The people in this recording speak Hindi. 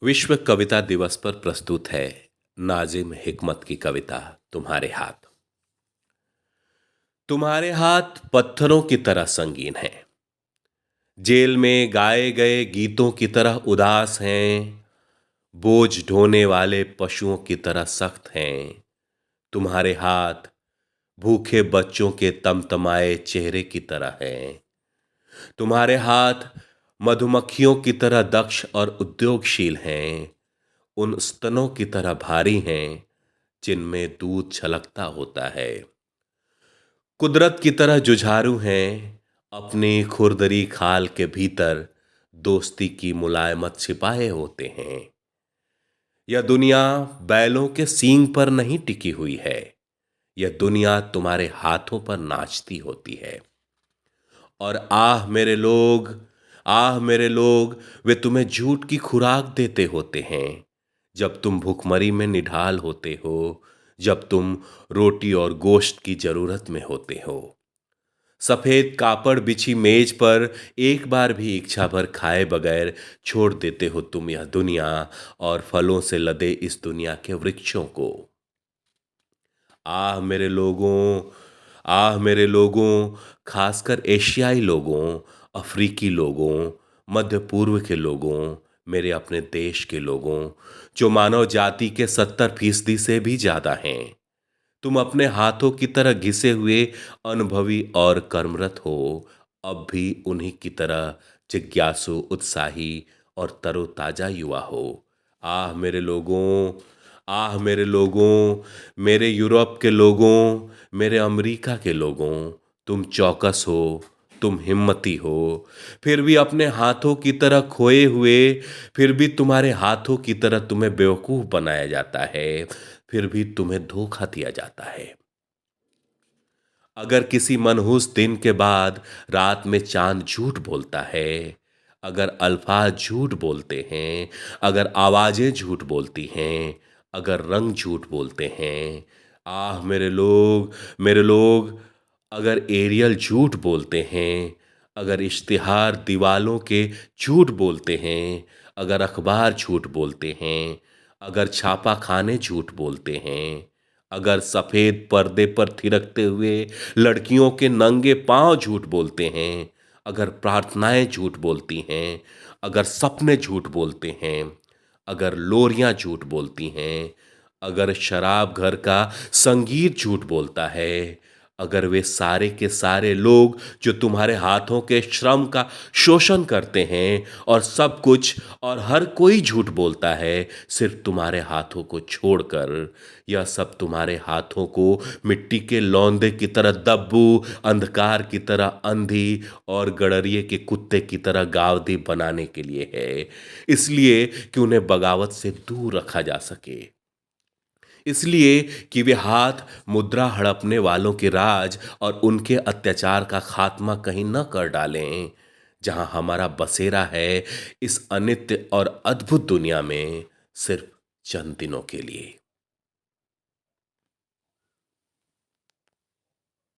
विश्व कविता दिवस पर प्रस्तुत है नाजिम हिकमत की कविता तुम्हारे हाथ। तुम्हारे हाथ पत्थरों की तरह संगीन हैं, जेल में गाए गए गीतों की तरह उदास हैं, बोझ ढोने वाले पशुओं की तरह सख्त हैं। तुम्हारे हाथ भूखे बच्चों के तमतमाए चेहरे की तरह हैं। तुम्हारे हाथ मधुमक्खियों की तरह दक्ष और उद्योगशील हैं, उन स्तनों की तरह भारी हैं जिनमें दूध छलकता होता है। कुदरत की तरह जुझारू हैं, अपनी खुरदरी खाल के भीतर दोस्ती की मुलायमत छिपाए होते हैं। यह दुनिया बैलों के सींग पर नहीं टिकी हुई है, यह दुनिया तुम्हारे हाथों पर नाचती होती है। और आह मेरे लोग, आह मेरे लोग, वे तुम्हें झूठ की खुराक देते होते हैं जब तुम भूखमरी में निढाल होते हो, जब तुम रोटी और गोश्त की जरूरत में होते हो। सफेद कापड़ बिछी मेज पर एक बार भी इच्छा भर खाए बगैर छोड़ देते हो तुम यह दुनिया और फलों से लदे इस दुनिया के वृक्षों को। आह मेरे लोगों, आह मेरे लोगों, खासकर एशियाई लोगों, अफ्रीकी लोगों, मध्य पूर्व के लोगों, मेरे अपने देश के लोगों, जो मानव जाति के 70% से भी ज्यादा हैं। तुम अपने हाथों की तरह घिसे हुए अनुभवी और कर्मरत हो, अब भी उन्हीं की तरह जिज्ञासु, उत्साही और तरोताजा युवा हो। आह मेरे लोगों, आह मेरे लोगों, मेरे यूरोप के लोगों, मेरे अमेरिका के लोगों, तुम चौकस हो, तुम हिम्मती हो, फिर भी अपने हाथों की तरह खोए हुए, फिर भी तुम्हारे हाथों की तरह तुम्हें बेवकूफ बनाया जाता है, फिर भी तुम्हें धोखा दिया जाता है। अगर किसी मनहूस दिन के बाद रात में चांद झूठ बोलता है, अगर अल्फाज झूठ बोलते हैं, अगर आवाजें झूठ बोलती हैं, अगर रंग झूठ बोलते हैं, आह मेरे लोग, अगर एरियल झूठ बोलते हैं, अगर इश्तिहार दीवालों के झूठ बोलते हैं, अगर अखबार झूठ बोलते हैं, अगर छापा खाने झूठ बोलते हैं, अगर सफेद पर्दे पर थिरकते हुए लड़कियों के नंगे पांव झूठ बोलते हैं, अगर प्रार्थनाएं झूठ बोलती हैं, अगर सपने झूठ बोलते हैं, अगर लोरियां झूठ बोलती हैं, अगर शराब घर का संगीत झूठ बोलता है, अगर वे सारे के सारे लोग जो तुम्हारे हाथों के श्रम का शोषण करते हैं और सब कुछ और हर कोई झूठ बोलता है सिर्फ तुम्हारे हाथों को छोड़कर, यह सब तुम्हारे हाथों को मिट्टी के लौंदे की तरह दब्बू, अंधकार की तरह अंधी और गडरिये के कुत्ते की तरह गावदी बनाने के लिए है, इसलिए कि उन्हें बगावत से दूर रखा जा सके, इसलिए कि वे हाथ मुद्रा हड़पने वालों के राज और उनके अत्याचार का खात्मा कहीं न कर डालें, जहां हमारा बसेरा है इस अनित्य और अद्भुत दुनिया में सिर्फ चंद दिनों के लिए।